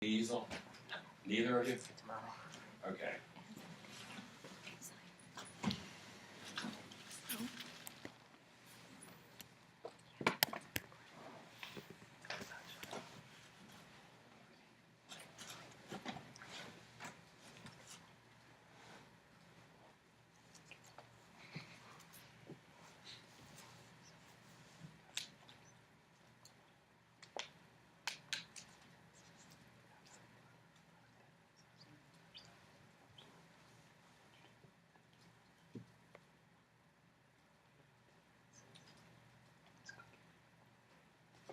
Easel? Neither of you? Okay.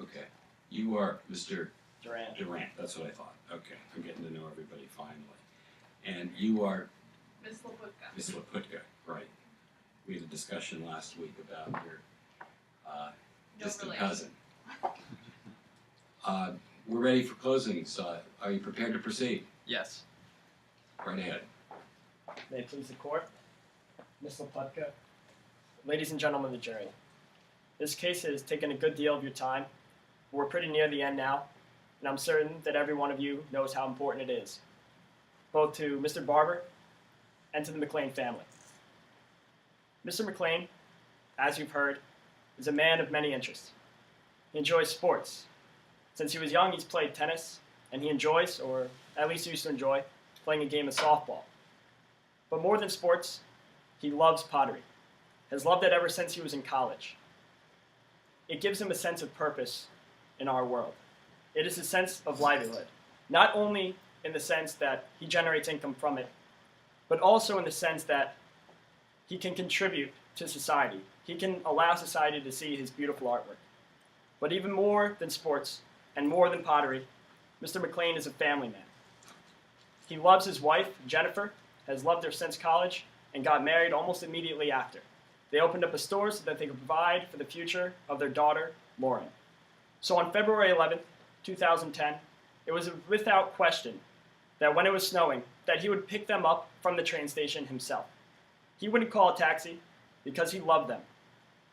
Okay. You are Mr. Durrant. Durrant, that's what I thought. Okay, I'm getting to know everybody finally. And you are Miss Laputka. Miss Laputka, right. We had a discussion last week about your distant cousin. We're ready for closing, so are you prepared to proceed? Yes. Right ahead. May it please the court. Ms. Laputka, ladies and gentlemen of the jury, this case has taken a good deal of your time. We're pretty near the end now, and I'm certain that every one of you knows how important it is, both to Mr. Barber and to the McLean family. Mr. McLean, as you've heard, is a man of many interests. He enjoys sports. Since he was young, he's played tennis, and he enjoys, or at least used to enjoy, playing a game of softball. But more than sports, he loves pottery, has loved it ever since he was in college. It gives him a sense of purpose in our world. It is a sense of livelihood, not only in the sense that he generates income from it, but also in the sense that he can contribute to society. He can allow society to see his beautiful artwork. But even more than sports and more than pottery, Mr. McLean is a family man. He loves his wife, Jennifer, has loved her since college, and got married almost immediately after. They opened up a store so that they could provide for the future of their daughter, Lauren. So on February 11th, 2010, it was without question that when it was snowing, that he would pick them up from the train station himself. He wouldn't call a taxi because he loved them.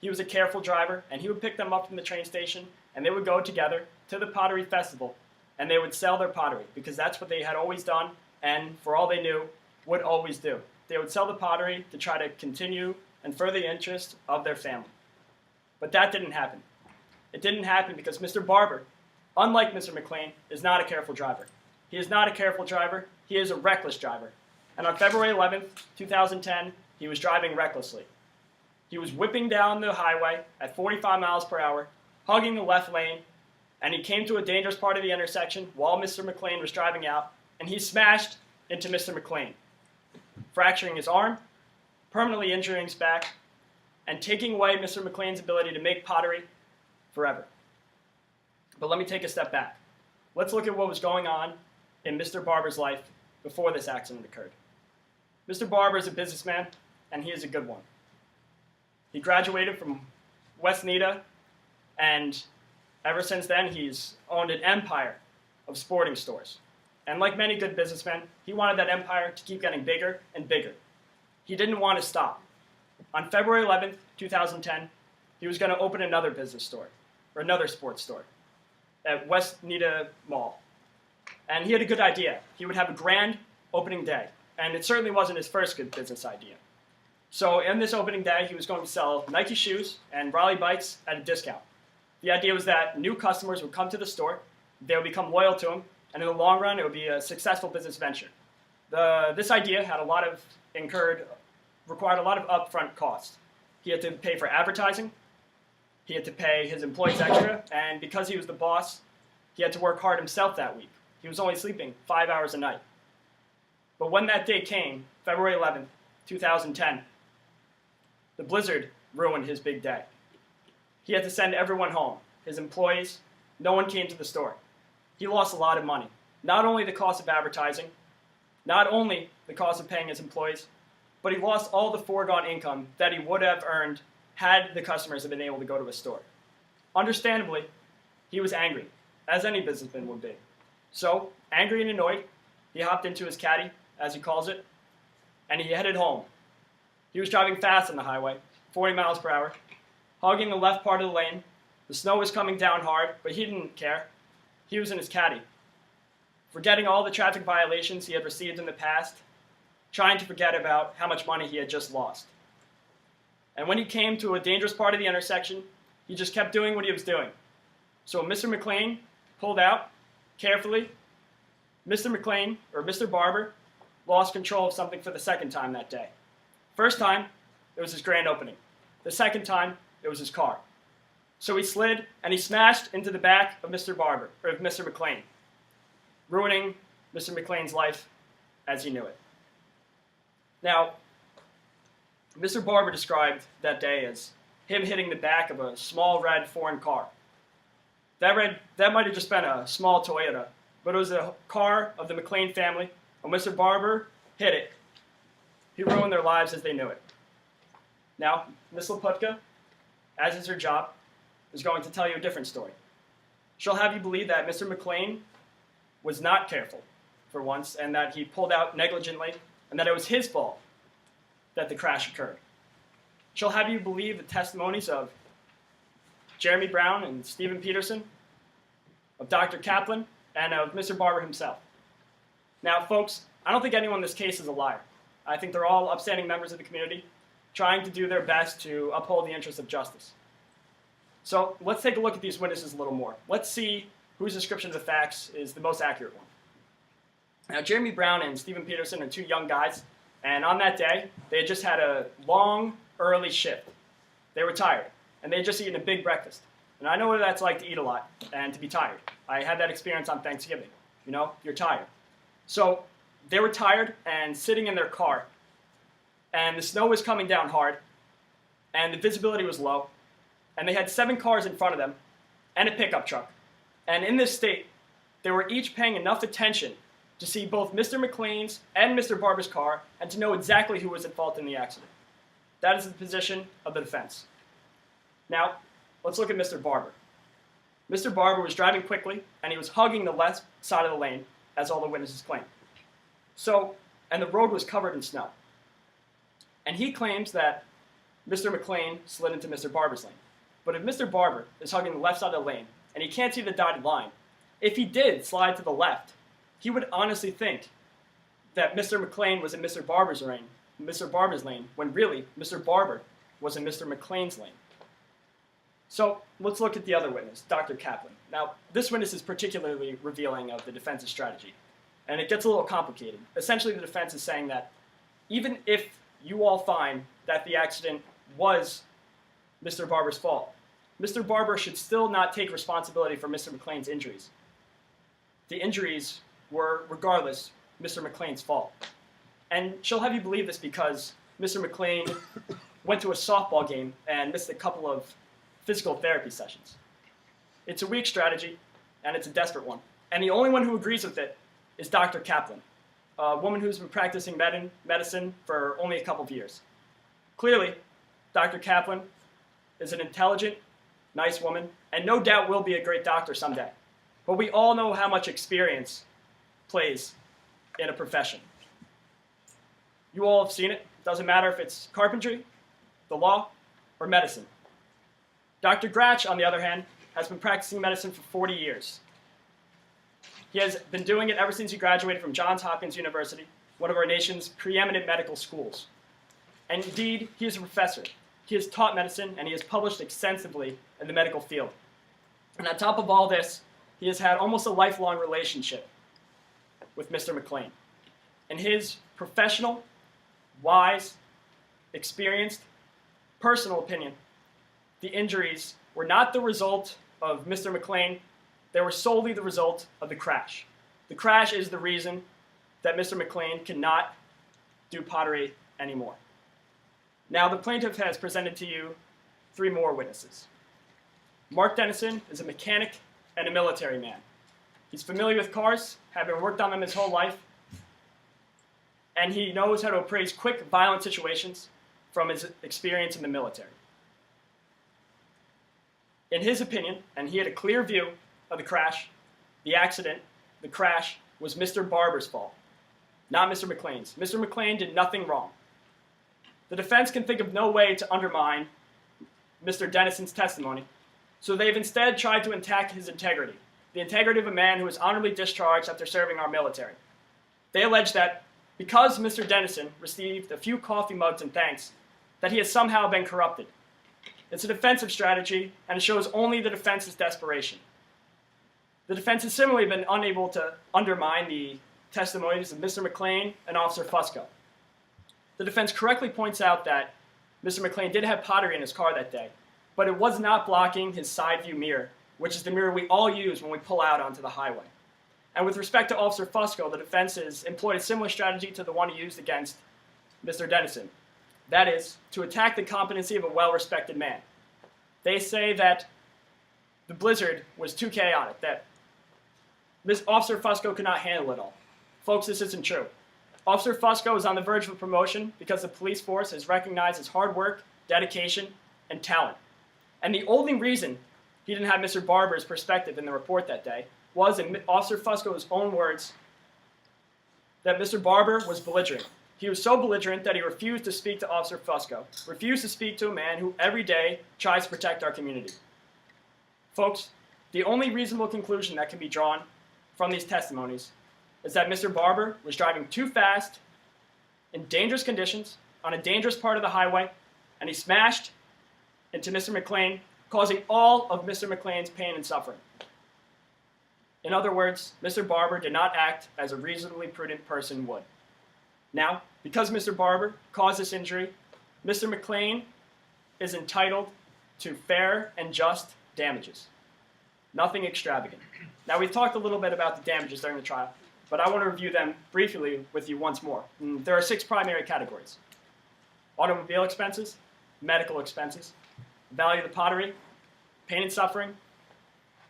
He was a careful driver, and he would pick them up from the train station, and they would go together to the pottery festival, and they would sell their pottery because that's what they had always done, and for all they knew, would always do. They would sell the pottery to try to continue and further the interest of their family. But that didn't happen. It didn't happen because Mr. Barber, unlike Mr. McLean, is not a careful driver. He is not a careful driver. He is a reckless driver. And on February 11th, 2010, he was driving recklessly. He was whipping down the highway at 45 miles per hour, hugging the left lane, and he came to a dangerous part of the intersection while Mr. McLean was driving out, and he smashed into Mr. McLean, fracturing his arm, permanently injuring his back, and taking away Mr. McLean's ability to make pottery forever. But let me take a step back. Let's look at what was going on in Mr. Barber's life before this accident occurred. Mr. Barber is a businessman, and he is a good one. He graduated from West Nita, and ever since then, he's owned an empire of sporting stores. And like many good businessmen, he wanted that empire to keep getting bigger and bigger. He didn't want to stop. On February 11th, 2010, he was going to open another business store, or another sports store, at West Nita Mall. And he had a good idea. He would have a grand opening day. And it certainly wasn't his first good business idea. So in this opening day, he was going to sell Nike shoes and Raleigh bikes at a discount. The idea was that new customers would come to the store, they would become loyal to him, and in the long run, it would be a successful business venture. This idea had required a lot of upfront costs. He had to pay for advertising, he had to pay his employees extra, and because he was the boss, he had to work hard himself that week. He was only sleeping 5 hours a night. But when that day came, February 11th, 2010, the blizzard ruined his big day. He had to send everyone home, his employees. No one came to the store. He lost a lot of money. Not only the cost of advertising, not only the cost of paying his employees, but he lost all the foregone income that he would have earned had the customers have been able to go to his store. Understandably, he was angry, as any businessman would be. So, angry and annoyed, he hopped into his caddy, as he calls it, and he headed home. He was driving fast on the highway, 40 miles per hour, hogging the left part of the lane. The snow was coming down hard, but he didn't care. He was in his caddy. forgetting all the traffic violations he had received in the past, trying to forget about how much money he had just lost. And when he came to a dangerous part of the intersection, he just kept doing what he was doing. So when Mr. McLean pulled out carefully, Mr. Barber lost control of something for the second time that day. First time, it was his grand opening. The second time, it was his car. So he slid and he smashed into the back of Mr. McLean, ruining Mr. McLean's life as he knew it. Now, Mr. Barber described that day as him hitting the back of a small red foreign car. That might have just been a small Toyota, but it was a car of the McLean family. When Mr. Barber hit it, he ruined their lives as they knew it. Now, Ms. Laputka, as is her job, is going to tell you a different story. She'll have you believe that Mr. McLean was not careful for once, and that he pulled out negligently, and that it was his fault that the crash occurred. She'll have you believe the testimonies of Jeremy Brown and Stephen Peterson, of Dr. Kaplan, and of Mr. Barber himself. Now, folks, I don't think anyone in this case is a liar. I think they're all upstanding members of the community trying to do their best to uphold the interests of justice. So let's take a look at these witnesses a little more. Let's see whose description of the facts is the most accurate one. Now, Jeremy Brown and Stephen Peterson are two young guys, and on that day, they had just had a long, early shift. They were tired, and they had just eaten a big breakfast. And I know what that's like to eat a lot and to be tired. I had that experience on Thanksgiving. You know, you're tired. So they were tired and sitting in their car, and the snow was coming down hard, and the visibility was low, and they had 7 cars in front of them and a pickup truck. And in this state, they were each paying enough attention to see both Mr. McLean's and Mr. Barber's car and to know exactly who was at fault in the accident. That is the position of the defense. Now, let's look at Mr. Barber. Mr. Barber was driving quickly, and he was hugging the left side of the lane, as all the witnesses claim. And the road was covered in snow. And he claims that Mr. McLean slid into Mr. Barber's lane. But if Mr. Barber is hugging the left side of the lane, and he can't see the dotted line, if he did slide to the left, he would honestly think that Mr. McLean was in Mr. Barber's lane, when really Mr. Barber was in Mr. McLean's lane. So let's look at the other witness, Dr. Kaplan. Now, this witness is particularly revealing of the defense's strategy, and it gets a little complicated. Essentially, the defense is saying that even if you all find that the accident was Mr. Barber's fault, Mr. Barber should still not take responsibility for Mr. McLean's injuries. The injuries were, regardless, Mr. McLean's fault. And she'll have you believe this because Mr. McLean went to a softball game and missed a couple of physical therapy sessions. It's a weak strategy, and it's a desperate one. And the only one who agrees with it is Dr. Kaplan, a woman who's been practicing medicine for only a couple of years. Clearly, Dr. Kaplan is an intelligent, nice woman, and no doubt will be a great doctor someday. But we all know how much experience plays in a profession. You all have seen it. Doesn't matter if it's carpentry, the law, or medicine. Dr. Gratch, on the other hand, has been practicing medicine for 40 years. He has been doing it ever since he graduated from Johns Hopkins University, one of our nation's preeminent medical schools. And indeed, he is a professor. He has taught medicine, and he has published extensively in the medical field. And on top of all this, he has had almost a lifelong relationship with Mr. McLean. In his professional, wise, experienced, personal opinion, the injuries were not the result of Mr. McLean. They were solely the result of the crash. The crash is the reason that Mr. McLean cannot do pottery anymore. Now, the plaintiff has presented to you 3 more witnesses. Mark Dennison is a mechanic and a military man. He's familiar with cars, having worked on them his whole life, and he knows how to appraise quick, violent situations from his experience in the military. In his opinion, and he had a clear view of the crash, the accident, the crash was Mr. Barber's fault, not Mr. McLean's. Mr. McLean did nothing wrong. The defense can think of no way to undermine Mr. Dennison's testimony, so they've instead tried to attack his integrity the integrity of a man who was honorably discharged after serving our military. They allege that because Mr. Dennison received a few coffee mugs and thanks, that he has somehow been corrupted. It's a defensive strategy, and it shows only the defense's desperation. The defense has similarly been unable to undermine the testimonies of Mr. McLean and Officer Fusco. The defense correctly points out that Mr. McLean did have pottery in his car that day, but it was not blocking his side view mirror, which is the mirror we all use when we pull out onto the highway. And with respect to Officer Fusco, the defense has employed a similar strategy to the one he used against Mr. Dennison. That is, to attack the competency of a well-respected man. They say that the blizzard was too chaotic, that Officer Fusco could not handle it all. Folks, this isn't true. Officer Fusco is on the verge of a promotion because the police force has recognized his hard work, dedication, and talent. And the only reason he didn't have Mr. Barber's perspective in the report that day was, in Officer Fusco's own words, that Mr. Barber was belligerent. He was so belligerent that he refused to speak to Officer Fusco, refused to speak to a man who every day tries to protect our community. Folks, the only reasonable conclusion that can be drawn from these testimonies is that Mr. Barber was driving too fast in dangerous conditions on a dangerous part of the highway, and he smashed into Mr. McLean, causing all of Mr. McLean's pain and suffering. In other words, Mr. Barber did not act as a reasonably prudent person would. Now, because Mr. Barber caused this injury, Mr. McLean is entitled to fair and just damages. Nothing extravagant. Now, we've talked a little bit about the damages during the trial, but I want to review them briefly with you once more. There are 6 primary categories: automobile expenses, medical expenses, value of the pottery, pain and suffering,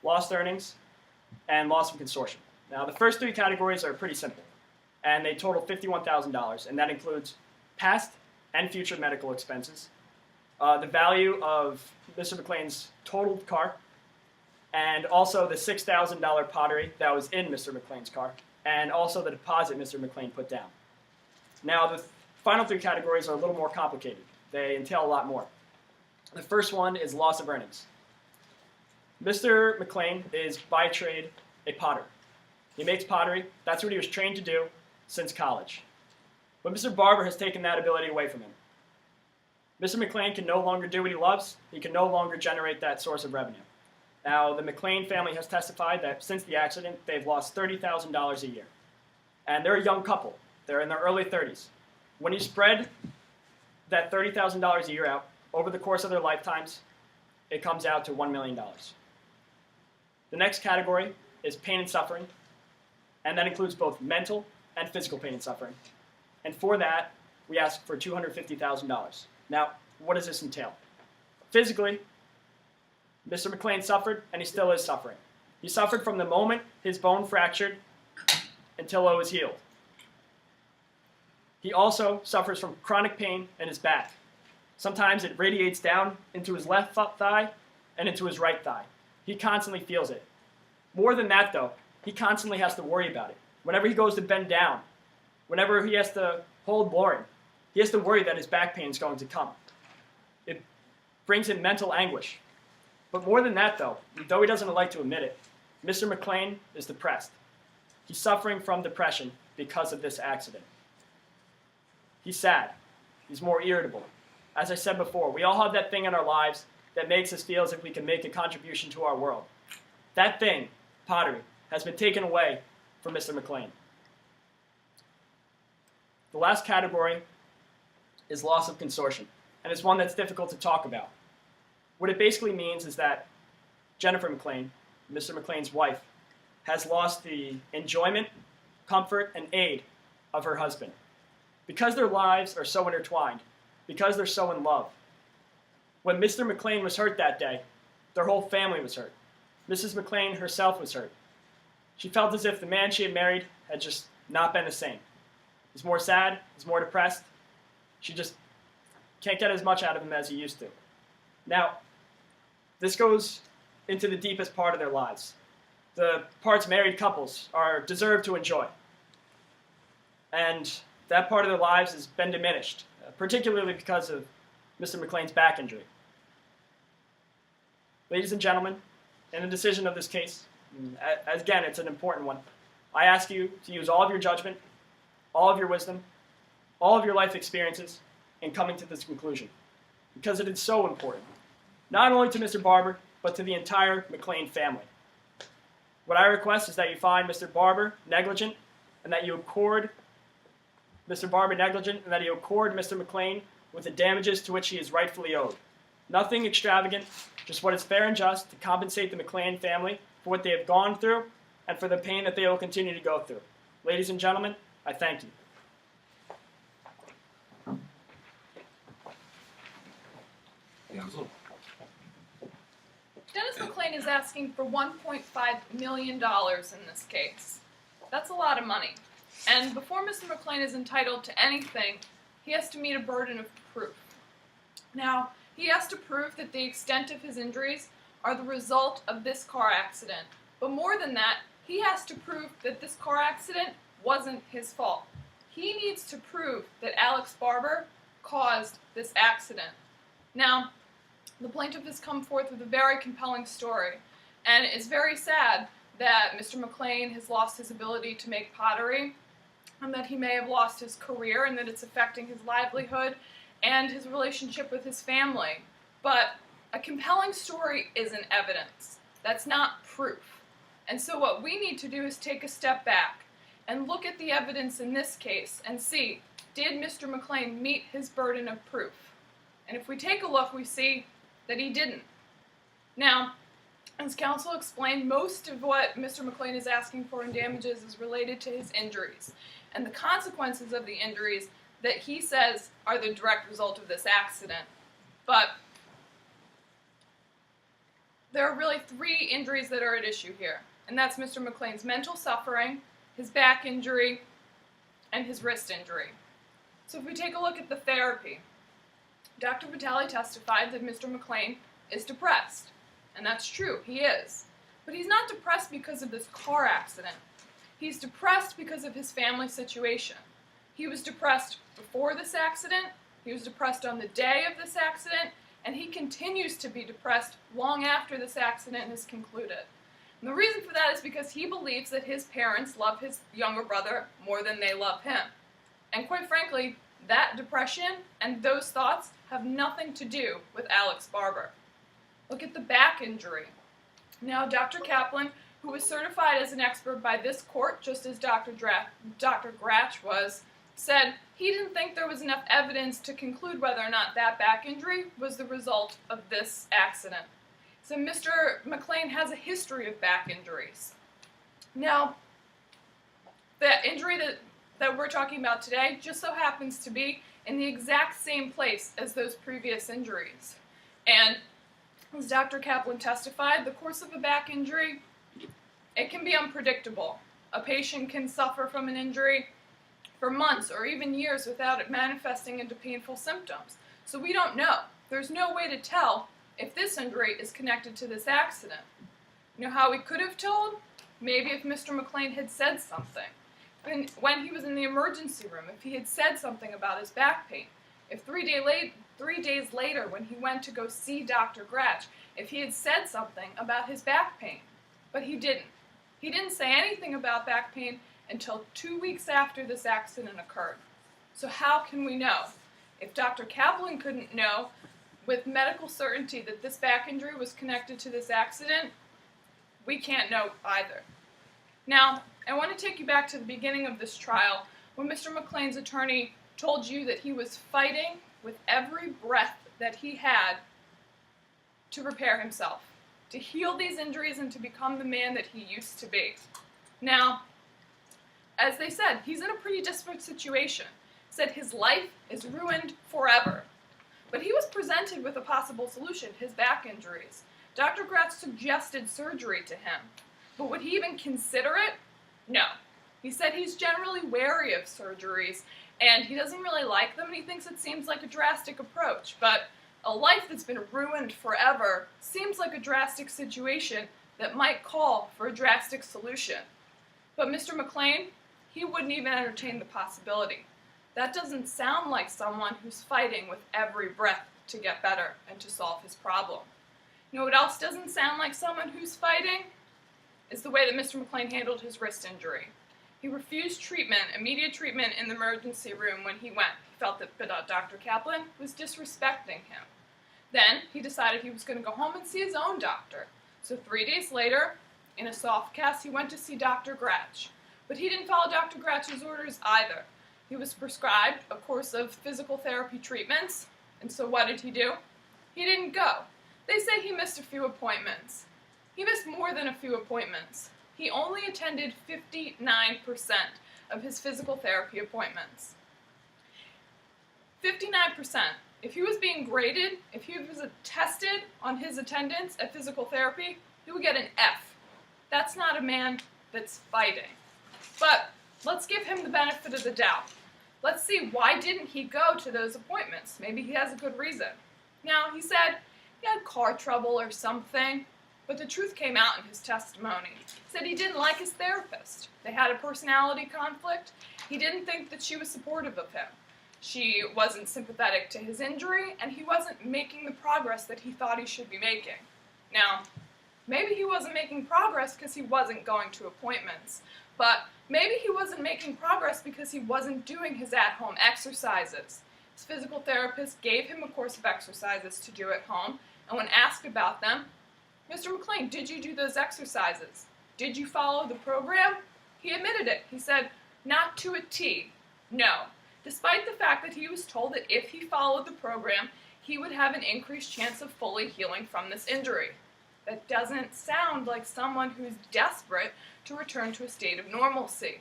lost earnings, and loss of consortium. Now, the first 3 categories are pretty simple, and they total $51,000, and that includes past and future medical expenses, the value of Mr. McLean's totaled car, and also the $6,000 pottery that was in Mr. McLean's car, and also the deposit Mr. McLean put down. Now, the final 3 categories are a little more complicated. They entail a lot more. The first one is loss of earnings. Mr. McLean is by trade a potter. He makes pottery. That's what he was trained to do since college. But Mr. Barber has taken that ability away from him. Mr. McLean can no longer do what he loves. He can no longer generate that source of revenue. Now, the McLean family has testified that since the accident, they've lost $30,000 a year. And they're a young couple. They're in their early 30s. When you spread that $30,000 a year out over the course of their lifetimes, it comes out to $1 million. The next category is pain and suffering, and that includes both mental and physical pain and suffering. And for that, we ask for $250,000. Now, what does this entail? Physically, Mr. McLean suffered, and he still is suffering. He suffered from the moment his bone fractured until it was healed. He also suffers from chronic pain in his back. Sometimes it radiates down into his left thigh and into his right thigh. He constantly feels it. More than that, though, he constantly has to worry about it. Whenever he goes to bend down, whenever he has to hold boring, he has to worry that his back pain is going to come. It brings him mental anguish. But more than that, though he doesn't like to admit it, Mr. McLean is depressed. He's suffering from depression because of this accident. He's sad. He's more irritable. As I said before, we all have that thing in our lives that makes us feel as if we can make a contribution to our world. That thing, pottery, has been taken away from Mr. McLean. The last category is loss of consortium, and it's one that's difficult to talk about. What it basically means is that Jennifer McLean, Mr. McLean's wife, has lost the enjoyment, comfort, and aid of her husband. Because their lives are so intertwined, because they're so in love. When Mr. McLean was hurt that day, their whole family was hurt. Mrs. McLean herself was hurt. She felt as if the man she had married had just not been the same. He's more sad, he's more depressed. She just can't get as much out of him as he used to. Now, this goes into the deepest part of their lives. The parts married couples deserve to enjoy. And that part of their lives has been diminished, particularly because of Mr. McLean's back injury. Ladies and gentlemen, in the decision of this case, Again, it's an important one. I ask you to use all of your judgment, all of your wisdom, all of your life experiences in coming to this conclusion, because it is so important, not only to Mr. Barber, but to the entire McLean family. What I request is that you find Mr. Barber negligent, and that you accord Mr. McLean with the damages to which he is rightfully owed. Nothing extravagant, just what is fair and just to compensate the McLean family for what they have gone through and for the pain that they will continue to go through. Ladies and gentlemen, I thank you. Counsel? Dennis McLean is asking for $1.5 million in this case. That's a lot of money. And before Mr. McLean is entitled to anything, he has to meet a burden of proof. Now, he has to prove that the extent of his injuries are the result of this car accident. But more than that, he has to prove that this car accident wasn't his fault. He needs to prove that Alex Barber caused this accident. Now, the plaintiff has come forth with a very compelling story, and it's very sad that Mr. McLean has lost his ability to make pottery, and that he may have lost his career, and that it's affecting his livelihood and his relationship with his family. But a compelling story isn't evidence. That's not proof. And so what we need to do is take a step back and look at the evidence in this case and see, did Mr. McLean meet his burden of proof? And if we take a look, we see that he didn't. Now, as counsel explained, most of what Mr. McLean is asking for in damages is related to his injuries and the consequences of the injuries that he says are the direct result of this accident. But there are really three injuries that are at issue here, and that's Mr. McLean's mental suffering, his back injury, and his wrist injury. So if we take a look at the therapy, Dr. Vitale testified that Mr. McLean is depressed, and that's true, he is. But he's not depressed because of this car accident. He's depressed because of his family situation. He was depressed before this accident, he was depressed on the day of this accident, and he continues to be depressed long after this accident has concluded. And the reason for that is because he believes that his parents love his younger brother more than they love him. And quite frankly, that depression and those thoughts have nothing to do with Alex Barber. Look at the back injury. Now, Dr. Kaplan, who was certified as an expert by this court, just as Dr. Gratch was, said he didn't think there was enough evidence to conclude whether or not that back injury was the result of this accident. So Mr. McLean has a history of back injuries. Now, the injury that we're talking about today just so happens to be in the exact same place as those previous injuries. And as Dr. Kaplan testified, the course of a back injury, it can be unpredictable. A patient can suffer from an injury for months or even years without it manifesting into painful symptoms. So we don't know. There's no way to tell if this injury is connected to this accident. You know how we could have told? Maybe if Mr. McLean had said something. When he was in the emergency room, if he had said something about his back pain. If 3 days later, when he went to go see Dr. Gratch, if he had said something about his back pain. But he didn't. He didn't say anything about back pain until 2 weeks after this accident occurred. So how can we know? If Dr. Kaplan couldn't know with medical certainty that this back injury was connected to this accident, we can't know either. Now, I want to take you back to the beginning of this trial when Mr. McLean's attorney told you that he was fighting with every breath that he had to repair himself, to heal these injuries and to become the man that he used to be. Now, as they said, he's in a pretty desperate situation. Said his life is ruined forever. But he was presented with a possible solution, his back injuries. Dr. Gratz suggested surgery to him. But would he even consider it? No. He said he's generally wary of surgeries, and he doesn't really like them, and he thinks it seems like a drastic approach. But a life that's been ruined forever seems like a drastic situation that might call for a drastic solution. But Mr. McLean, he wouldn't even entertain the possibility. That doesn't sound like someone who's fighting with every breath to get better and to solve his problem. You know what else doesn't sound like someone who's fighting? is the way that Mr. McLean handled his wrist injury. He refused treatment, immediate treatment in the emergency room when he went. He felt that Dr. Kaplan was disrespecting him. Then he decided he was going to go home and see his own doctor. So 3 days later, in a soft cast, he went to see Dr. Gratch. But he didn't follow Dr. Gratch's orders either. He was prescribed a course of physical therapy treatments, and so what did he do? He didn't go. They say he missed a few appointments. He missed more than a few appointments. He only attended 59% of his physical therapy appointments. 59%. If he was being graded, if he was tested on his attendance at physical therapy, he would get an F. That's not a man that's fighting. But let's give him the benefit of the doubt. Let's see, why didn't he go to those appointments? Maybe he has a good reason. Now, he said he had car trouble or something, but the truth came out in his testimony. He said he didn't like his therapist. They had a personality conflict. He didn't think that she was supportive of him. She wasn't sympathetic to his injury, and he wasn't making the progress that he thought he should be making. Now, maybe he wasn't making progress because he wasn't going to appointments, but maybe he wasn't making progress because he wasn't doing his at-home exercises. His physical therapist gave him a course of exercises to do at home, and when asked about them, Mr. McLean, did you do those exercises? Did you follow the program? He admitted it. He said, not to a T. No. Despite the fact that he was told that if he followed the program, he would have an increased chance of fully healing from this injury. That doesn't sound like someone who's desperate to return to a state of normalcy.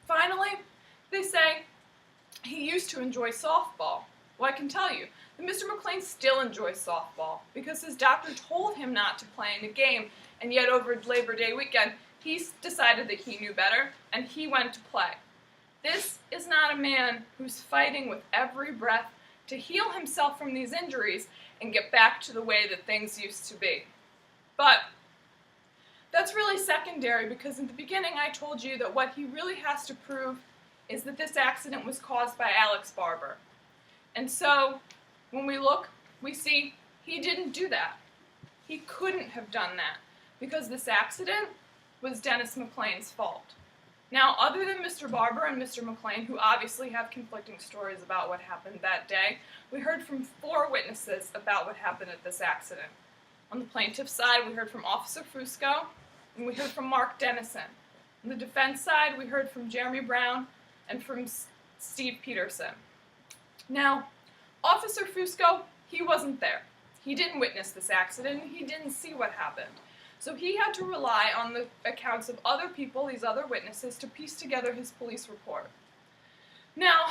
Finally, they say he used to enjoy softball. Well, I can tell you that Mr. McLean still enjoys softball because his doctor told him not to play in a game, and yet over Labor Day weekend, he decided that he knew better, and he went to play. This is not a man who's fighting with every breath to heal himself from these injuries and get back to the way that things used to be. But that's really secondary because in the beginning I told you that what he really has to prove is that this accident was caused by Alex Barber. And so when we look, we see he didn't do that. He couldn't have done that because this accident was Dennis McLean's fault. Now, other than Mr. Barber and Mr. McLean, who obviously have conflicting stories about what happened that day, we heard from 4 witnesses about what happened at this accident. On the plaintiff's side, we heard from Officer Fusco, and we heard from Mark Dennison. On the defense side, we heard from Jeremy Brown and from Steve Peterson. Now, Officer Fusco, he wasn't there. He didn't witness this accident, and he didn't see what happened. So he had to rely on the accounts of other people, these other witnesses, to piece together his police report. Now,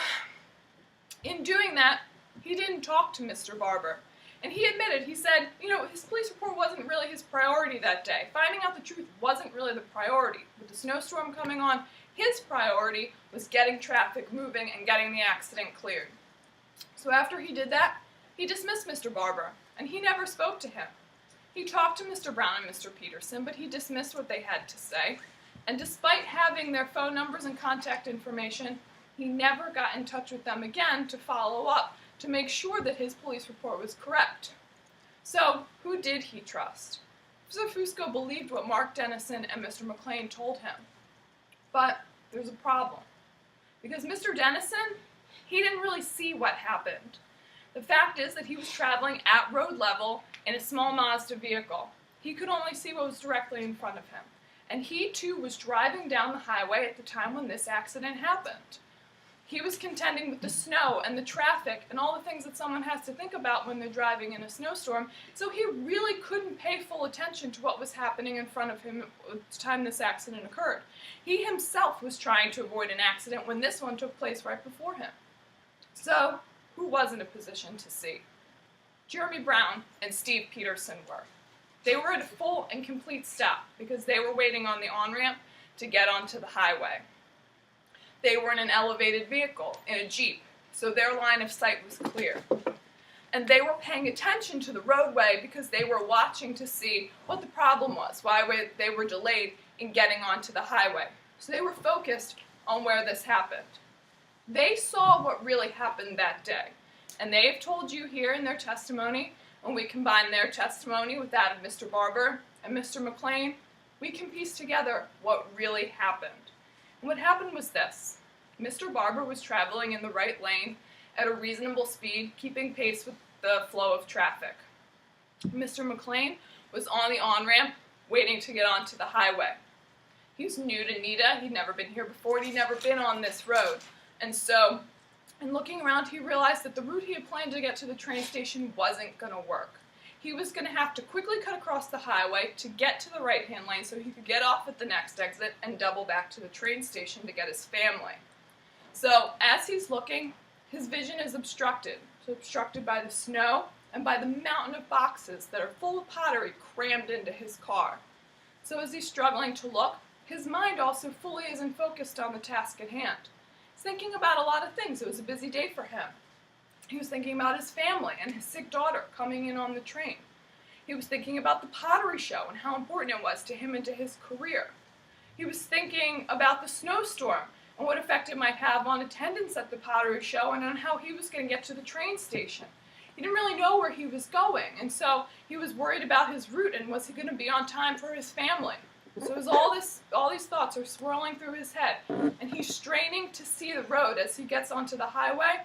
in doing that, he didn't talk to Mr. Barber. And he admitted, he said, his police report wasn't really his priority that day. Finding out the truth wasn't really the priority. With the snowstorm coming on, his priority was getting traffic moving and getting the accident cleared. So after he did that, he dismissed Mr. Barber, and he never spoke to him. He talked to Mr. Brown and Mr. Peterson, but he dismissed what they had to say. And despite having their phone numbers and contact information, he never got in touch with them again to follow up, to make sure that his police report was correct. So, who did he trust? Officer Fusco believed what Mark Dennison and Mr. McLean told him. But there's a problem. Because Mr. Dennison, he didn't really see what happened. The fact is that he was traveling at road level in a small Mazda vehicle. He could only see what was directly in front of him. And he, too, was driving down the highway at the time when this accident happened. He was contending with the snow and the traffic and all the things that someone has to think about when they're driving in a snowstorm, so he really couldn't pay full attention to what was happening in front of him at the time this accident occurred. He himself was trying to avoid an accident when this one took place right before him. So, who was in a position to see? Jeremy Brown and Steve Peterson were. They were at a full and complete stop because they were waiting on the on-ramp to get onto the highway. They were in an elevated vehicle, in a Jeep, so their line of sight was clear. And they were paying attention to the roadway because they were watching to see what the problem was, why they were delayed in getting onto the highway. So they were focused on where this happened. They saw what really happened that day, and they have told you here in their testimony, when we combine their testimony with that of Mr. Barber and Mr. McLean, we can piece together what really happened. And what happened was this. Mr. Barber was traveling in the right lane at a reasonable speed, keeping pace with the flow of traffic. Mr. McLean was on the on-ramp, waiting to get onto the highway. He was new to Nita. He'd never been here before, and he'd never been on this road. And so, in looking around, he realized that the route he had planned to get to the train station wasn't going to work. He was going to have to quickly cut across the highway to get to the right-hand lane so he could get off at the next exit and double back to the train station to get his family. So, as he's looking, his vision is obstructed. It's obstructed by the snow and by the mountain of boxes that are full of pottery crammed into his car. So as he's struggling to look, his mind also fully isn't focused on the task at hand. He's thinking about a lot of things. It was a busy day for him. He was thinking about his family and his sick daughter coming in on the train. He was thinking about the pottery show and how important it was to him and to his career. He was thinking about the snowstorm and what effect it might have on attendance at the pottery show and on how he was going to get to the train station. He didn't really know where he was going, and so he was worried about his route and was he going to be on time for his family. So as all these thoughts are swirling through his head, and he's straining to see the road as he gets onto the highway,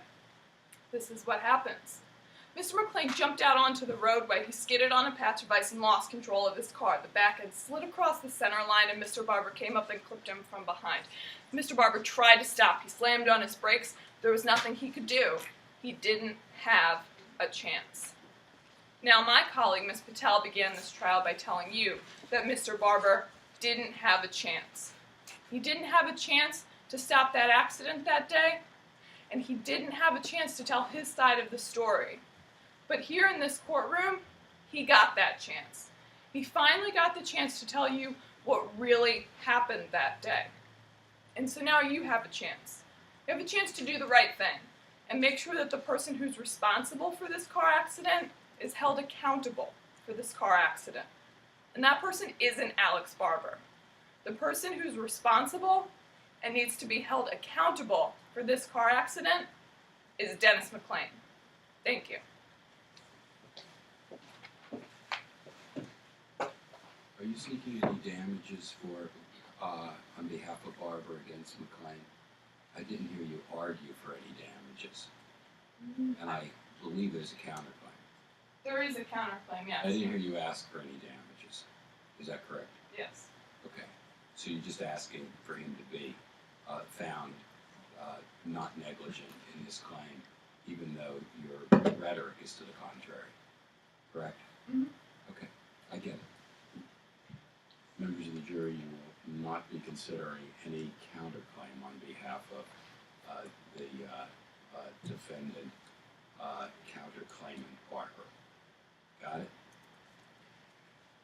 this is what happens. Mr. McLean jumped out onto the roadway. He skidded on a patch of ice and lost control of his car. The back end slid across the center line, and Mr. Barber came up and clipped him from behind. Mr. Barber tried to stop. He slammed on his brakes. There was nothing he could do. He didn't have a chance. Now, my colleague, Ms. Patel, began this trial by telling you that Mr. Barber didn't have a chance. He didn't have a chance to stop that accident that day, and he didn't have a chance to tell his side of the story. But here in this courtroom, he got that chance. He finally got the chance to tell you what really happened that day. And so now you have a chance. You have a chance to do the right thing and make sure that the person who's responsible for this car accident is held accountable for this car accident. And that person isn't Alex Barber. The person who's responsible and needs to be held accountable for this car accident is Dennis McLean. Thank you. Are you seeking any damages for, on behalf of Barber against McLean? I didn't hear you argue for any damages. And I believe there's a counterclaim. There is a counterclaim, yes. I didn't hear you ask for any damages. Is that correct? Yes. Okay. So you're just asking for him to be found not negligent in this claim, even though your rhetoric is to the contrary. Correct? Mm-hmm. Okay. I get it. Members of the jury, you will not be considering any counterclaim on behalf of the defendant, counterclaimant Barber. Got it?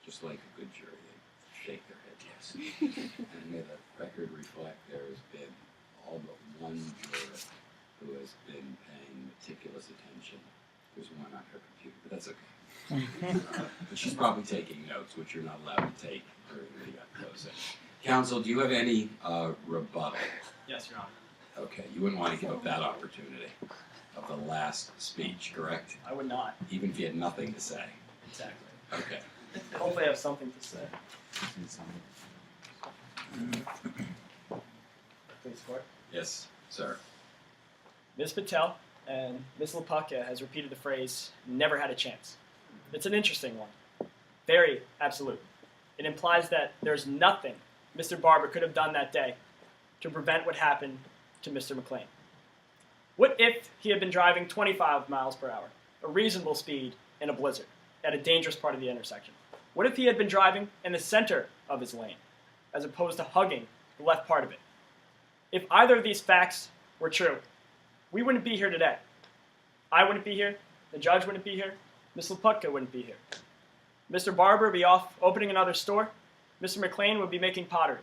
Just like a good jury, they shake their head yes. And may the record reflect there has been all but one juror who has been paying meticulous attention. There's one on her computer, but that's okay. But she's probably taking notes, which you're not allowed to take during the closing. Counsel, do you have any rebuttal? Yes, Your Honor. Okay, you wouldn't want to give up that opportunity of the last speech, correct? I would not. Even if you had nothing to say. Exactly. Okay. Hopefully I have something to say. Please, Court. Yes, sir. Ms. Patel and Ms. Lepaka has repeated the phrase, never had a chance. It's an interesting one. Very absolute. It implies that there's nothing Mr. Barber could have done that day to prevent what happened to Mr. McLean. What if he had been driving 25 miles per hour, a reasonable speed in a blizzard, at a dangerous part of the intersection? What if he had been driving in the center of his lane, as opposed to hugging the left part of it? If either of these facts were true, we wouldn't be here today. I wouldn't be here, the judge wouldn't be here, Ms. Leputka wouldn't be here. Mr. Barber would be off opening another store, Mr. McLean would be making pottery.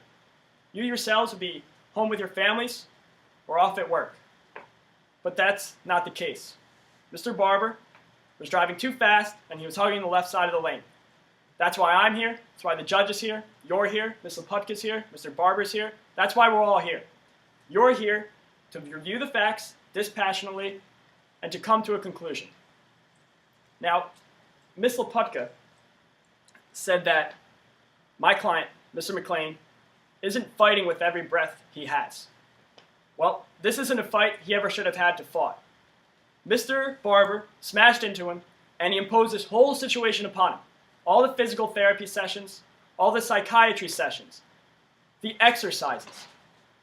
You yourselves would be home with your families or off at work. But that's not the case. Mr. Barber was driving too fast and he was hugging the left side of the lane. That's why I'm here. That's why the judge is here. You're here. Ms. Leputka's here. Mr. Barber's here. That's why we're all here. You're here to review the facts dispassionately and to come to a conclusion. Now, Ms. Leputka said that my client Mr. McLean, isn't fighting with every breath he has. Well, this isn't a fight he ever should have had to fight. Mr. Barber smashed into him, and he imposed this whole situation upon him. All the physical therapy sessions, all the psychiatry sessions, the exercises,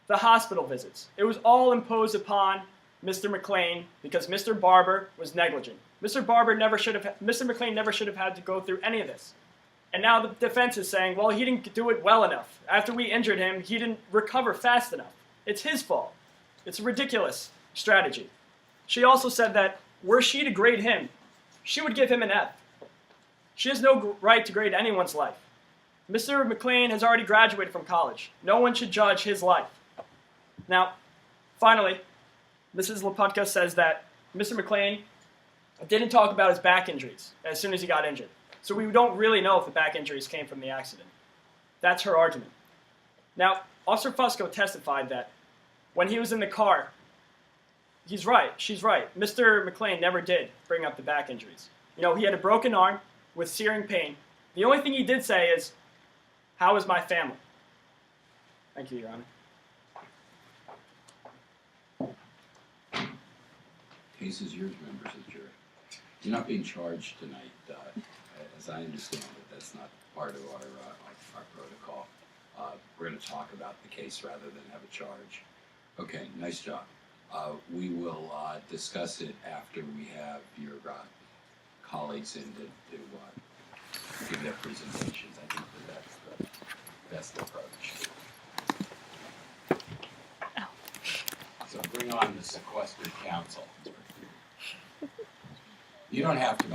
the hospital visits. It was all imposed upon Mr. McLean because Mr. Barber was negligent. Mr. McLean never should have had to go through any of this. And now the defense is saying, well, he didn't do it well enough. After we injured him, he didn't recover fast enough. It's his fault. It's a ridiculous strategy. She also said that were she to grade him, she would give him an F. She has no right to grade anyone's life. Mr. McLean has already graduated from college. No one should judge his life. Now, finally, Mrs. Loputka says that Mr. McLean didn't talk about his back injuries as soon as he got injured. So we don't really know if the back injuries came from the accident. That's her argument. Now, Officer Fusco testified that when he was in the car, he's right, she's right. Mr. McLean never did bring up the back injuries. You know, he had a broken arm with searing pain. The only thing he did say is, "How is my family?" Thank you, Your Honor. Case is yours, members of the jury. You're not being charged tonight. As I understand it, that's not part of our protocol. We're going to talk about the case rather than have a charge. Okay, nice job. We will discuss it after we have your colleagues in to give their presentations. I think that's the best approach. So bring on the sequestered counsel. You don't have to